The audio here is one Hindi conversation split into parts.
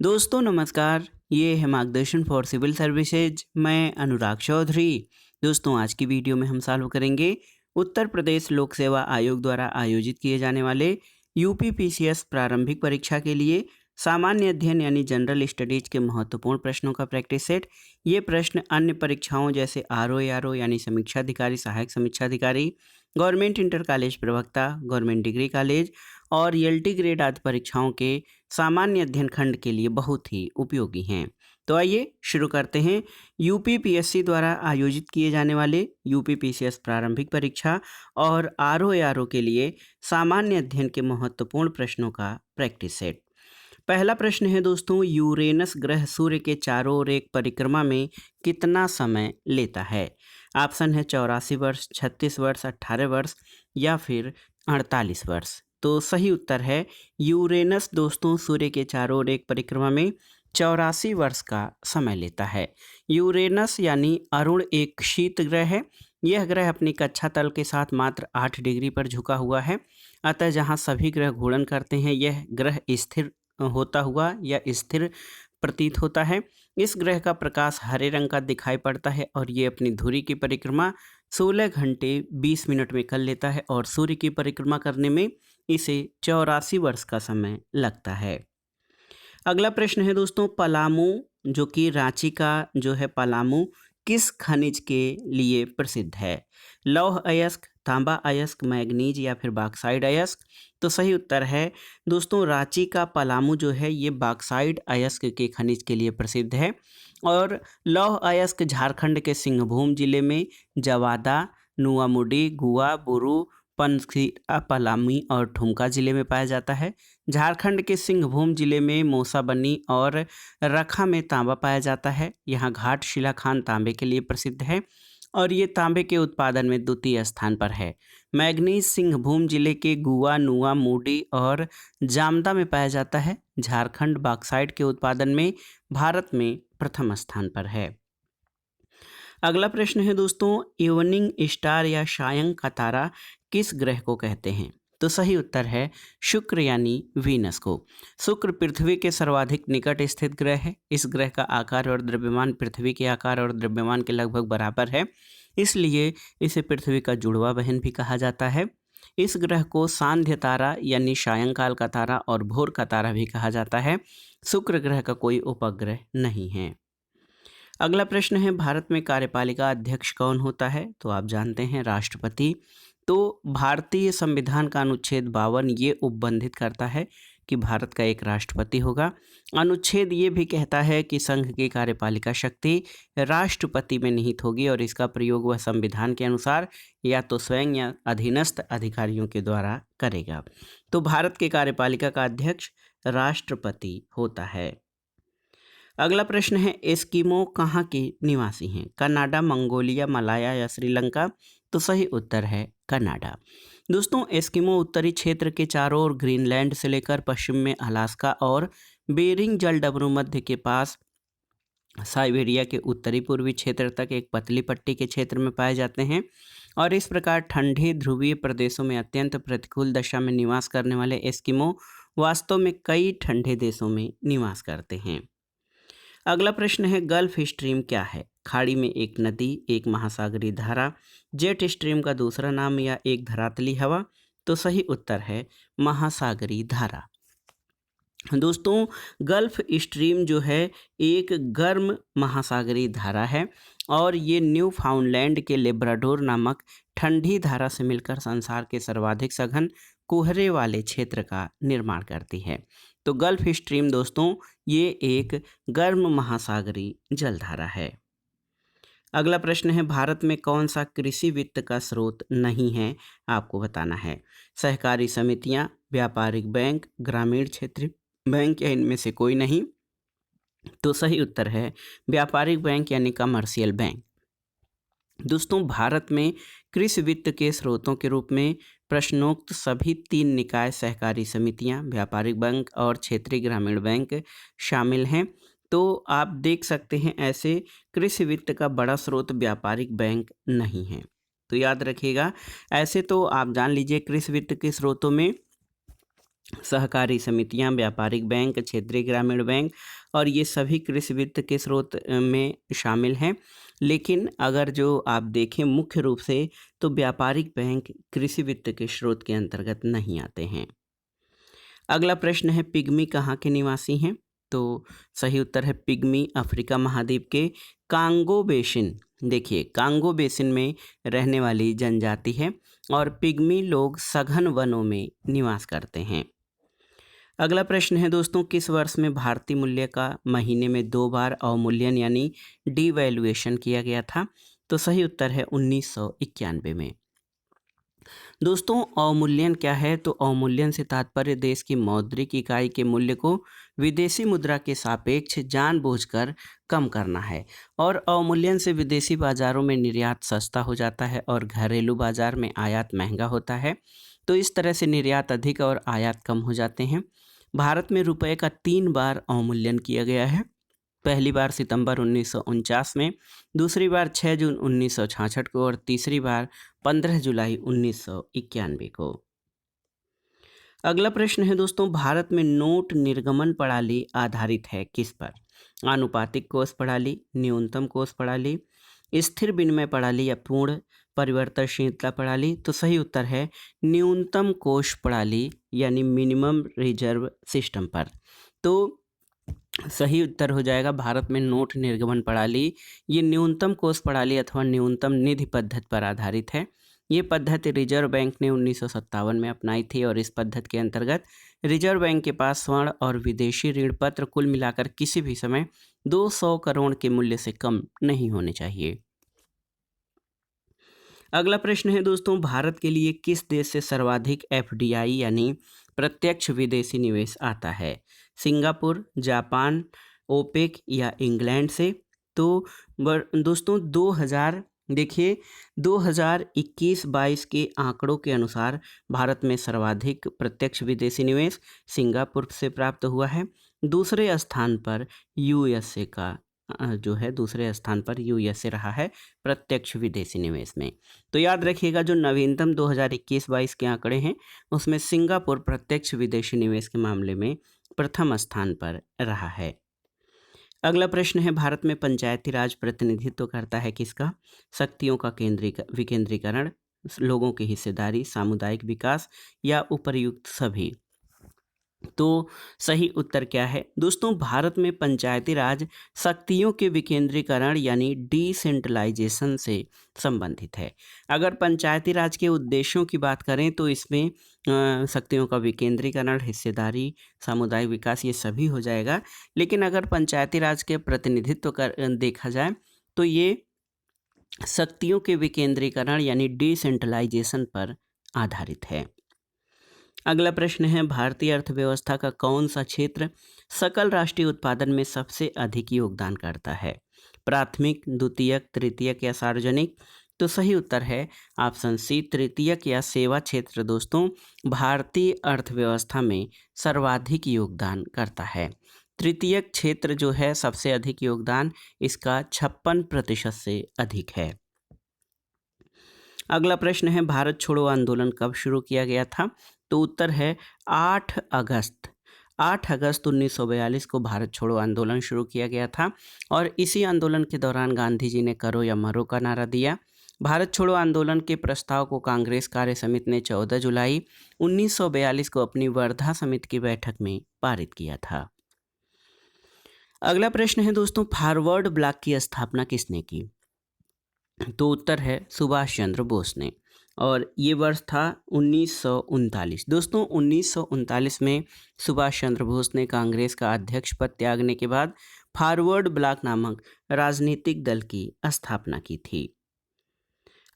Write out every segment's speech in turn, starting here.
दोस्तों नमस्कार। ये है मार्गदर्शन फॉर सिविल सर्विसेज। मैं अनुराग चौधरी। दोस्तों आज की वीडियो में हम सॉल्व करेंगे उत्तर प्रदेश लोक सेवा आयोग द्वारा आयोजित किए जाने वाले यूपीपीसीएस प्रारंभिक परीक्षा के लिए सामान्य अध्ययन यानी जनरल स्टडीज के महत्वपूर्ण प्रश्नों का प्रैक्टिस सेट। ये प्रश्न अन्य परीक्षाओं जैसे आरओ यानी समीक्षा अधिकारी, सहायक समीक्षा अधिकारी, गवर्नमेंट इंटर कॉलेज प्रवक्ता, गवर्नमेंट डिग्री कॉलेज और एलटी ग्रेड आदि परीक्षाओं के सामान्य अध्ययन खंड के लिए बहुत ही उपयोगी हैं। तो आइए शुरू करते हैं यूपीपीएससी द्वारा आयोजित किए जाने वाले यूपीपीसीएस प्रारंभिक परीक्षा और आरओ के लिए सामान्य अध्ययन के महत्वपूर्ण प्रश्नों का प्रैक्टिस सेट। पहला प्रश्न है दोस्तों, यूरेनस ग्रह सूर्य के चारों ओर एक परिक्रमा में कितना समय लेता है? ऑप्शन है 84 वर्ष, 36 वर्ष, 18 वर्ष या फिर 48 वर्ष। तो सही उत्तर है यूरेनस दोस्तों सूर्य के चारों ओर एक परिक्रमा में 84 वर्ष का समय लेता है। यूरेनस यानी अरुण एक शीत ग्रह है। यह ग्रह अपनी कक्षा तल के साथ मात्र 8 डिग्री पर झुका हुआ है। अतः जहाँ सभी ग्रह घूर्णन करते हैं यह ग्रह स्थिर होता हुआ या स्थिर प्रतीत होता है। इस ग्रह का प्रकाश हरे रंग का दिखाई पड़ता है और ये अपनी धुरी की परिक्रमा 16 घंटे 20 मिनट में कर लेता है और सूर्य की परिक्रमा करने में इसे 84 वर्ष का समय लगता है। अगला प्रश्न है दोस्तों, पलामू जो कि रांची का जो है पलामू किस खनिज के लिए प्रसिद्ध है? लौह अयस्क, तांबा अयस्क, मैग्नीज या फिर बॉक्साइड अयस्क। तो सही उत्तर है दोस्तों रांची का पलामू जो है ये बॉक्साइड अयस्क के खनिज के लिए प्रसिद्ध है। और लौह अयस्क झारखंड के सिंहभूम जिले में जवादा, नुआमुडी, गुआ, बुरु, पनखीरा, पलामी और ठुमका जिले में पाया जाता है। झारखंड के सिंहभूम जिले में मौसाबनी और रखा में तांबा पाया जाता है। यहाँ घाट शिला खान तांबे के लिए प्रसिद्ध है और ये तांबे के उत्पादन में द्वितीय स्थान पर है। मैग्नीज सिंहभूम जिले के गुआ, नुआ, मूडी और जामदा में पाया जाता है। झारखंड बॉक्साइट के उत्पादन में भारत में प्रथम स्थान पर है। अगला प्रश्न है दोस्तों, इवनिंग स्टार या सायं का तारा किस ग्रह को कहते हैं? तो सही उत्तर है शुक्र यानी वीनस को। शुक्र पृथ्वी के सर्वाधिक निकट स्थित ग्रह है। इस ग्रह का आकार और द्रव्यमान पृथ्वी के आकार और द्रव्यमान के लगभग बराबर है, इसलिए इसे पृथ्वी का जुड़वा बहन भी कहा जाता है। इस ग्रह को सांध्य तारा यानी सायंकाल का तारा और भोर का तारा भी कहा जाता है। शुक्र ग्रह का कोई उपग्रह नहीं है। अगला प्रश्न है, भारत में कार्यपालिका अध्यक्ष कौन होता है? तो आप जानते हैं राष्ट्रपति। तो भारतीय संविधान का अनुच्छेद 52 ये उपबंधित करता है कि भारत का एक राष्ट्रपति होगा। अनुच्छेद ये भी कहता है कि संघ की कार्यपालिका शक्ति राष्ट्रपति में निहित होगी और इसका प्रयोग वह संविधान के अनुसार या तो स्वयं या अधीनस्थ अधिकारियों के द्वारा करेगा। तो भारत के कार्यपालिका का अध्यक्ष राष्ट्रपति होता है। अगला प्रश्न है, एस्किमो कहाँ के निवासी हैं? कनाडा, मंगोलिया, मलाया या श्रीलंका। तो सही उत्तर है कनाडा। दोस्तों एस्किमो उत्तरी क्षेत्र के चारों ओर ग्रीनलैंड से लेकर पश्चिम में अलास्का और बेरिंग जलडमरू मध्य के पास साइबेरिया के उत्तरी पूर्वी क्षेत्र तक एक पतली पट्टी के क्षेत्र में पाए जाते हैं और इस प्रकार ठंडे ध्रुवीय प्रदेशों में अत्यंत प्रतिकूल दशा में निवास करने वाले एस्किमो वास्तव में कई ठंडे देशों में निवास करते हैं। अगला प्रश्न है, गल्फ स्ट्रीम क्या है? खाड़ी में एक नदी, एक महासागरीय धारा, जेट स्ट्रीम का दूसरा नाम या एक धरातली हवा। तो सही उत्तर है महासागरीय धारा। दोस्तों गल्फ स्ट्रीम जो है एक गर्म महासागरीय धारा है और ये न्यू फाउंडलैंड के लेब्राडोर नामक ठंडी धारा से मिलकर संसार के सर्वाधिक सघन कोहरे वाले क्षेत्र का निर्माण करती है। तो गल्फ स्ट्रीम दोस्तों ये एक गर्म महासागरीय जलधारा है। अगला प्रश्न है, भारत में कौन सा कृषि वित्त का स्रोत नहीं है? आपको बताना है। सहकारी समितियां, व्यापारिक बैंक, ग्रामीण क्षेत्र बैंक या इनमें से कोई नहीं। तो सही उत्तर है व्यापारिक बैंक यानी कमर्शियल बैंक। दोस्तों भारत में कृषि वित्त के स्रोतों के रूप में प्रश्नोक्त सभी 3 निकाय सहकारी समितियां, व्यापारिक बैंक और क्षेत्रीय ग्रामीण बैंक शामिल हैं। तो आप देख सकते हैं ऐसे कृषि वित्त का बड़ा स्रोत व्यापारिक बैंक नहीं है। तो याद रखिएगा, ऐसे तो आप जान लीजिए कृषि वित्त के स्रोतों में सहकारी समितियां, व्यापारिक बैंक, क्षेत्रीय ग्रामीण बैंक और ये सभी कृषि वित्त के स्रोत में शामिल हैं। लेकिन अगर जो आप देखें मुख्य रूप से तो व्यापारिक बैंक कृषि वित्त के स्रोत के अंतर्गत नहीं आते हैं। अगला प्रश्न है, पिग्मी कहाँ के निवासी हैं? तो सही उत्तर है पिग्मी अफ्रीका महाद्वीप के कांगो बेसिन, देखिए कांगो बेसिन में रहने वाली जनजाति है और पिग्मी लोग सघन वनों में निवास करते हैं। अगला प्रश्न है दोस्तों, किस वर्ष में भारतीय मूल्य का महीने में 2 बार अवमूल्यन यानी डीवैल्यूएशन किया गया था? तो सही उत्तर है 1991 में। दोस्तों अवमूल्यन क्या है? तो अवमूल्यन से तात्पर्य देश की मौद्रिक इकाई के मूल्य को विदेशी मुद्रा के सापेक्ष जानबूझकर कम करना है और अवमूल्यन से विदेशी बाजारों में निर्यात सस्ता हो जाता है और घरेलू बाजार में आयात महंगा होता है। तो इस तरह से निर्यात अधिक और आयात कम हो जाते हैं। भारत में रुपए का 3 बार अवमूल्यन किया गया है। पहली बार सितंबर 1949 में, दूसरी बार 6 जून 1966 को और तीसरी बार 15 जुलाई 1991 को। अगला प्रश्न है दोस्तों, भारत में नोट निर्गमन प्रणाली आधारित है किस पर? आनुपातिक कोष प्रणाली, न्यूनतम कोष प्रणाली, स्थिर विनिमय प्रणाली या पूर्ण परिवर्तनशीलता प्रणाली? तो सही उत्तर है न्यूनतम कोष प्रणाली यानी मिनिमम रिजर्व सिस्टम पर। तो सही उत्तर हो जाएगा भारत में नोट निर्गमन प्रणाली ये न्यूनतम कोष प्रणाली अथवा न्यूनतम निधि पद्धति पर आधारित है। ये पद्धति रिजर्व बैंक ने 1957 में अपनाई थी और इस पद्धति के अंतर्गत रिजर्व बैंक के पास स्वर्ण और विदेशी ऋण पत्र कुल मिलाकर किसी भी समय 200 करोड़ के मूल्य से कम नहीं होने चाहिए। अगला प्रश्न है दोस्तों, भारत के लिए किस देश से सर्वाधिक एफडीआई यानी प्रत्यक्ष विदेशी निवेश आता है? सिंगापुर, जापान, ओपेक या इंग्लैंड से? तो दोस्तों 2021-22 के आंकड़ों के अनुसार भारत में सर्वाधिक प्रत्यक्ष विदेशी निवेश सिंगापुर से प्राप्त हुआ है। दूसरे स्थान पर यूएसए का जो है दूसरे स्थान पर यूएसए रहा है प्रत्यक्ष विदेशी निवेश में। तो याद रखिएगा जो नवीनतम 2021-22 के आंकड़े हैं उसमें सिंगापुर प्रत्यक्ष विदेशी निवेश के मामले में प्रथम स्थान पर रहा है। अगला प्रश्न है, भारत में पंचायती राज प्रतिनिधित्व करता है किसका? शक्तियों का विकेंद्रीकरण, लोगों की हिस्सेदारी, सामुदायिक विकास या उपर्युक्त सभी? तो सही उत्तर क्या है दोस्तों, भारत में पंचायती राज शक्तियों के विकेंद्रीकरण यानी डिसेंट्रलाइजेशन से संबंधित है। अगर पंचायती राज के उद्देश्यों की बात करें तो इसमें शक्तियों का विकेंद्रीकरण, हिस्सेदारी, सामुदायिक विकास ये सभी हो जाएगा। लेकिन अगर पंचायती राज के प्रतिनिधित्व कर देखा जाए तो ये शक्तियों के विकेंद्रीकरण यानी डिसेंट्रलाइजेशन पर आधारित है। अगला प्रश्न है, भारतीय अर्थव्यवस्था का कौन सा क्षेत्र सकल राष्ट्रीय उत्पादन में सबसे अधिक योगदान करता है? प्राथमिक, द्वितीयक, तृतीयक या सार्वजनिक? तो सही उत्तर है ऑप्शन सी तृतीयक या सेवा क्षेत्र दोस्तों भारतीय अर्थव्यवस्था में सर्वाधिक योगदान करता है। तृतीयक क्षेत्र जो है सबसे अधिक योगदान इसका 56% से अधिक है। अगला प्रश्न है, भारत छोड़ो आंदोलन कब शुरू किया गया था? तो उत्तर है 8 अगस्त 1942 को भारत छोड़ो आंदोलन शुरू किया गया था और इसी आंदोलन के दौरान गांधी जी ने करो या मरो का नारा दिया। भारत छोड़ो आंदोलन के प्रस्ताव को कांग्रेस कार्य समिति ने 14 जुलाई 1942 को अपनी वर्धा समिति की बैठक में पारित किया था। अगला प्रश्न है दोस्तों, फॉरवर्ड ब्लॉक की स्थापना किसने की? तो उत्तर है सुभाष चंद्र बोस ने और ये वर्ष था 1939। दोस्तों 1939 में सुभाष चंद्र बोस ने कांग्रेस का अध्यक्ष पद त्यागने के बाद फॉरवर्ड ब्लॉक नामक राजनीतिक दल की स्थापना की थी।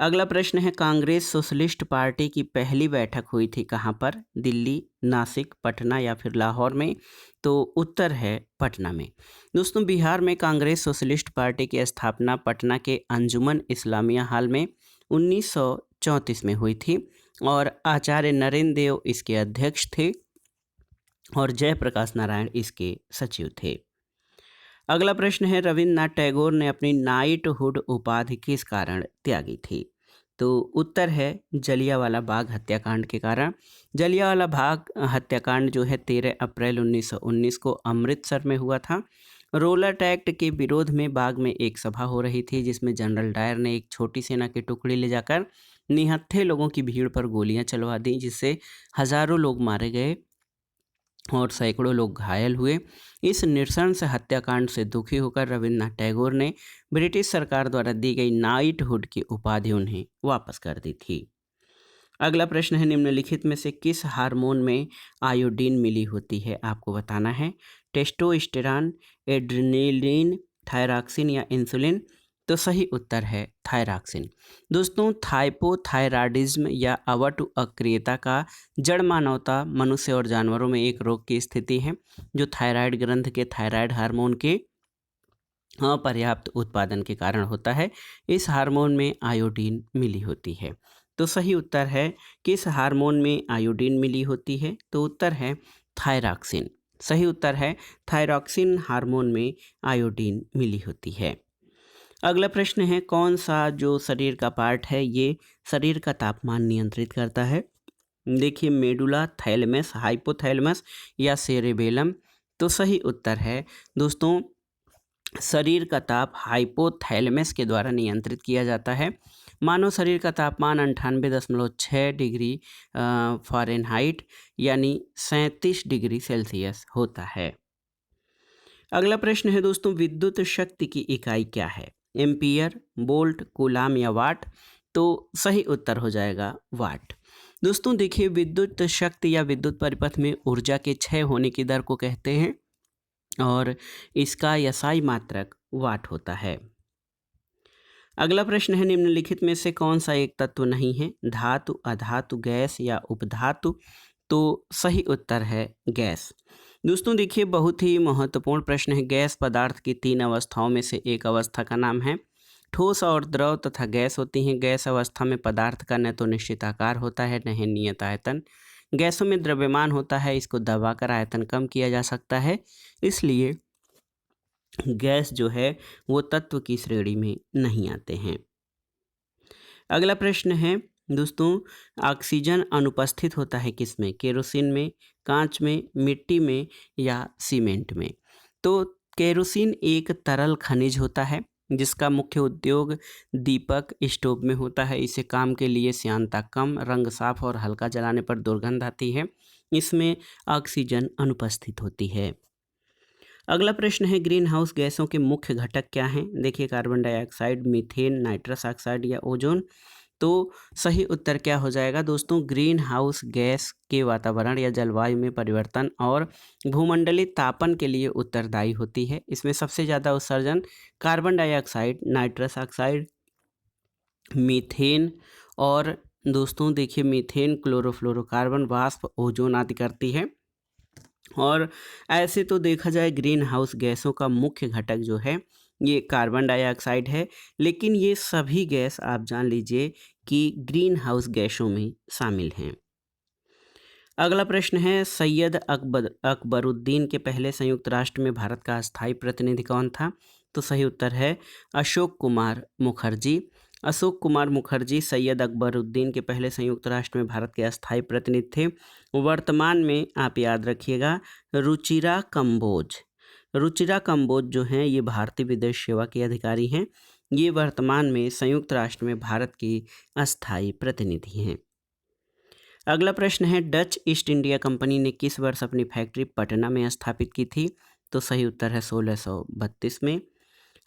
अगला प्रश्न है, कांग्रेस सोशलिस्ट पार्टी की पहली बैठक हुई थी कहाँ पर? दिल्ली, नासिक, पटना या फिर लाहौर में? तो उत्तर है पटना में। दोस्तों बिहार में कांग्रेस सोशलिस्ट पार्टी की स्थापना पटना के अंजुमन इस्लामिया हॉल में 1934 में हुई थी और आचार्य नरेंद्र देव इसके अध्यक्ष थे और जयप्रकाश नारायण इसके सचिव थे। अगला प्रश्न है, रविन्द्रनाथ टैगोर ने अपनी नाइटहुड उपाधि किस कारण त्यागी थी? तो उत्तर है जलियांवाला बाग हत्याकांड के कारण। जलियांवाला बाग हत्याकांड जो है 13 अप्रैल 1919 को अमृतसर में हुआ था। रोलट एक्ट के विरोध में बाग में एक सभा हो रही थी, जिसमें जनरल डायर ने एक छोटी सेना की टुकड़ी ले जाकर निहत्थे लोगों की भीड़ पर गोलियां चलवा दी, जिससे हजारों लोग मारे गए और सैकड़ों लोग घायल हुए। इस नृशंस हत्याकांड से दुखी होकर रविन्द्रनाथ टैगोर ने ब्रिटिश सरकार द्वारा दी गई नाइटहुड की उपाधि उन्हें वापस कर दी थी। अगला प्रश्न है, निम्नलिखित में से किस हार्मोन में आयोडीन मिली होती है? आपको बताना है। टेस्टोस्टेरॉन, एड्रेनलिन, थायरॉक्सिन या इंसुलिन? तो सही उत्तर है थायरॉक्सिन। दोस्तों, थाइपोथायरायडिज्म या अवटु अक्रियता का जड़ मानवता मनुष्य और जानवरों में एक रोग की स्थिति है जो थायराइड ग्रंथ के थायराइड हार्मोन के अपर्याप्त उत्पादन के कारण होता है। इस हार्मोन में आयोडीन मिली होती है। तो सही उत्तर है, किस हार्मोन में आयोडीन मिली होती है? तो उत्तर है थायरॉक्सिन। सही उत्तर है थायरॉक्सिन हार्मोन में आयोडीन मिली होती है। अगला प्रश्न है, कौन सा जो शरीर का पार्ट है ये शरीर का तापमान नियंत्रित करता है? देखिए, मेडुला, थैलेमस, हाइपोथैलेमस या सेरेबेलम? तो सही उत्तर है दोस्तों, शरीर का ताप हाइपोथैलेमस के द्वारा नियंत्रित किया जाता है। मानव शरीर का तापमान 98.6 डिग्री फ़ारेनहाइट यानी 37 डिग्री सेल्सियस होता है। अगला प्रश्न है दोस्तों, विद्युत शक्ति की इकाई क्या है? एम्पियर, वोल्ट, कूलाम या वाट? तो सही उत्तर हो जाएगा वाट। दोस्तों देखिए, विद्युत शक्ति या विद्युत परिपथ में ऊर्जा के क्षय होने की दर को कहते हैं और इसका SI मात्रक वाट होता है। अगला प्रश्न है, निम्नलिखित में से कौन सा एक तत्व नहीं है? धातु, अधातु, गैस या उपधातु? तो सही उत्तर है गैस। दोस्तों देखिए, बहुत ही महत्वपूर्ण प्रश्न है। गैस पदार्थ की 3 अवस्थाओं में से एक अवस्था का नाम है। ठोस और द्रव तथा गैस होती हैं। गैस अवस्था में पदार्थ का न तो निश्चित आकार होता है, न ही नियत आयतन। गैसों में द्रव्यमान होता है, इसको दबाकर आयतन कम किया जा सकता है, इसलिए गैस जो है वो तत्व की श्रेणी में नहीं आते हैं। अगला प्रश्न है दोस्तों, ऑक्सीजन अनुपस्थित होता है किसमें? केरोसिन में, कांच में, मिट्टी में या सीमेंट में? तो केरोसिन एक तरल खनिज होता है जिसका मुख्य उद्योग दीपक स्टोव में होता है। इसे काम के लिए श्यानता कम, रंग साफ और हल्का जलाने पर दुर्गंध आती है। इसमें ऑक्सीजन अनुपस्थित होती है। अगला प्रश्न है, ग्रीन हाउस गैसों के मुख्य घटक क्या हैं? देखिए, carbon dioxide, methane, nitrous oxide या ओजोन? तो सही उत्तर क्या हो जाएगा दोस्तों? ग्रीन हाउस गैस के वातावरण या जलवायु में परिवर्तन और भूमंडलीय तापन के लिए उत्तरदायी होती है। इसमें सबसे ज़्यादा उत्सर्जन carbon dioxide, nitrous oxide, methane और दोस्तों देखिए, मीथेन, क्लोरोफ्लोरोकार्बन वाष्प, ओजोन आदि करती है। और ऐसे तो देखा जाए ग्रीन हाउस गैसों का मुख्य घटक जो है ये कार्बन डाइऑक्साइड है, लेकिन ये सभी गैस आप जान लीजिए कि ग्रीन हाउस गैसों में शामिल हैं। अगला प्रश्न है, सैयद अकबरुद्दीन के पहले संयुक्त राष्ट्र में भारत का अस्थायी प्रतिनिधि कौन था? तो सही उत्तर है अशोक कुमार मुखर्जी। अशोक कुमार मुखर्जी सैयद अकबरुद्दीन के पहले संयुक्त राष्ट्र में भारत के अस्थायी प्रतिनिधि थे। वर्तमान में आप याद रखिएगा रुचिरा कंबोज। रुचिरा कंबोज जो हैं ये भारतीय विदेश सेवा के अधिकारी हैं। ये वर्तमान में संयुक्त राष्ट्र में भारत की अस्थायी प्रतिनिधि हैं। अगला प्रश्न है, डच ईस्ट इंडिया कंपनी ने किस वर्ष अपनी फैक्ट्री पटना में स्थापित की थी? तो सही उत्तर है 1632 में।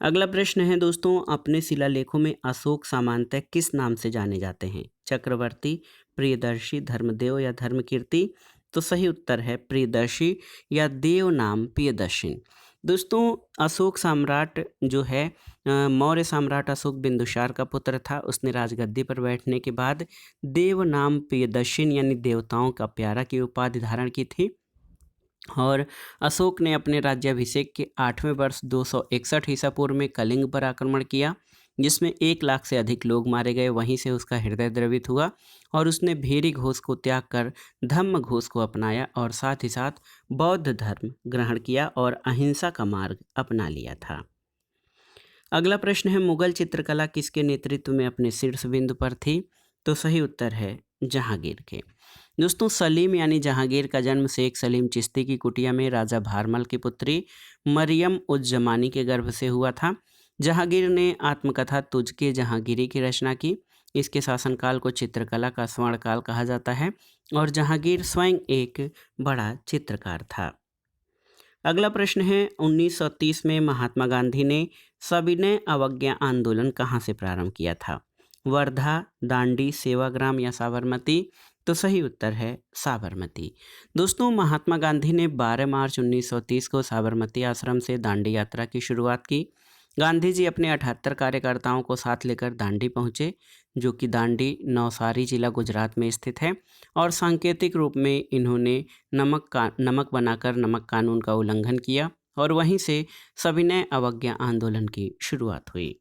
अगला प्रश्न है दोस्तों, अपने शिलालेखों में अशोक सामान्यतः किस नाम से जाने जाते हैं? चक्रवर्ती, प्रियदर्शी, धर्मदेव या धर्मकीर्ति? तो सही उत्तर है प्रियदर्शी या देव नाम प्रियदर्शन। दोस्तों, अशोक सम्राट जो है मौर्य सम्राट अशोक बिंदुसार का पुत्र था। उसने राजगद्दी पर बैठने के बाद देव नाम प्रियदर्शन यानी देवताओं का प्यारा की उपाधि धारण की थी। और अशोक ने अपने राज्याभिषेक के 8वें वर्ष 261 ईसा पूर्व में कलिंग पर आक्रमण किया, जिसमें 1 लाख से अधिक लोग मारे गए। वहीं से उसका हृदय द्रवित हुआ और उसने भेरी घोष को त्याग कर धम्म घोष को अपनाया और साथ ही साथ बौद्ध धर्म ग्रहण किया और अहिंसा का मार्ग अपना लिया था। अगला प्रश्न है, मुगल चित्रकला किसके नेतृत्व में अपने शीर्ष बिंदु पर थी? तो सही उत्तर है जहांगीर के। दोस्तों, सलीम यानी जहांगीर का जन्म शेख सलीम चिश्ती की कुटिया में राजा भारमल की पुत्री मरियम उज जमानी के गर्भ से हुआ था। जहांगीर ने आत्मकथा तुझके जहांगीरी की रचना की। इसके शासनकाल को चित्रकला का स्वर्णकाल कहा जाता है और जहांगीर स्वयं एक बड़ा चित्रकार था। अगला प्रश्न है, 1930 में महात्मा गांधी ने सविनय अवज्ञा आंदोलन कहाँ से प्रारंभ किया था? वर्धा, दांडी, सेवाग्राम या साबरमती? तो सही उत्तर है साबरमती। दोस्तों, महात्मा गांधी ने 12 मार्च 1930 को साबरमती आश्रम से दांडी यात्रा की शुरुआत की। गांधी जी अपने 78 कार्यकर्ताओं को साथ लेकर दांडी पहुंचे, जो कि दांडी नवसारी जिला गुजरात में स्थित है, और सांकेतिक रूप में इन्होंने नमक बनाकर नमक कानून का उल्लंघन किया और वहीं से सविनय अवज्ञा आंदोलन की शुरुआत हुई।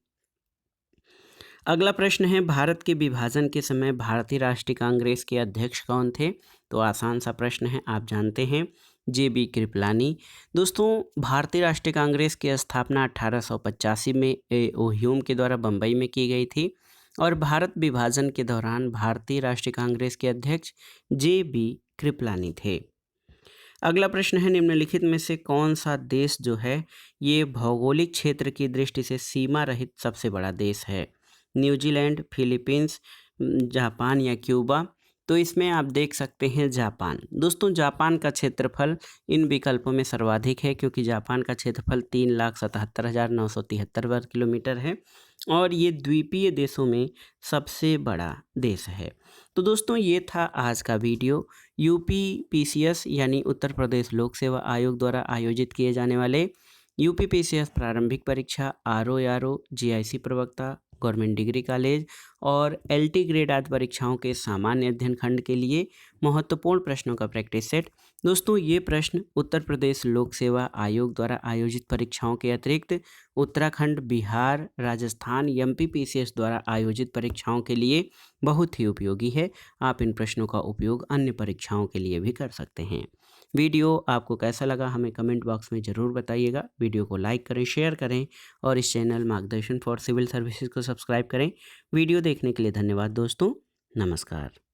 अगला प्रश्न है, भारत के विभाजन के समय भारतीय राष्ट्रीय कांग्रेस के अध्यक्ष कौन थे? तो आसान सा प्रश्न है, आप जानते हैं, JB कृपलानी। दोस्तों, भारतीय राष्ट्रीय कांग्रेस की स्थापना 1885 में ह्यूम के द्वारा बम्बई में की गई थी और भारत विभाजन के दौरान भारतीय राष्ट्रीय कांग्रेस के अध्यक्ष JB कृपलानी थे। अगला प्रश्न है, निम्नलिखित में से कौन सा देश जो है ये भौगोलिक क्षेत्र की दृष्टि से सीमा रहित सबसे बड़ा देश है? न्यूजीलैंड, फिलीपींस, जापान या क्यूबा? तो इसमें आप देख सकते हैं जापान। दोस्तों, जापान का क्षेत्रफल इन विकल्पों में सर्वाधिक है क्योंकि जापान का क्षेत्रफल 3,77,973 वर्ग किलोमीटर है और ये द्वीपीय देशों में सबसे बड़ा देश है। तो दोस्तों, ये था आज का वीडियो। UPPCS यानी उत्तर प्रदेश लोक सेवा आयोग द्वारा आयोजित किए जाने वाले UPPCS प्रारंभिक परीक्षा, RO GIC प्रवक्ता, गवर्नमेंट डिग्री कॉलेज और LT ग्रेड आदि परीक्षाओं के सामान्य अध्ययन खंड के लिए महत्वपूर्ण प्रश्नों का प्रैक्टिस सेट। दोस्तों, ये प्रश्न उत्तर प्रदेश लोक सेवा आयोग द्वारा आयोजित परीक्षाओं के अतिरिक्त उत्तराखंड, बिहार, राजस्थान, MPPCS द्वारा आयोजित परीक्षाओं के लिए बहुत ही उपयोगी है। आप इन प्रश्नों का उपयोग अन्य परीक्षाओं के लिए भी कर सकते हैं। वीडियो आपको कैसा लगा हमें कमेंट बॉक्स में ज़रूर बताइएगा। वीडियो को लाइक करें, शेयर करें और इस चैनल मार्गदर्शन फॉर सिविल सर्विसेज को सब्सक्राइब करें। वीडियो देखने के लिए धन्यवाद दोस्तों। नमस्कार।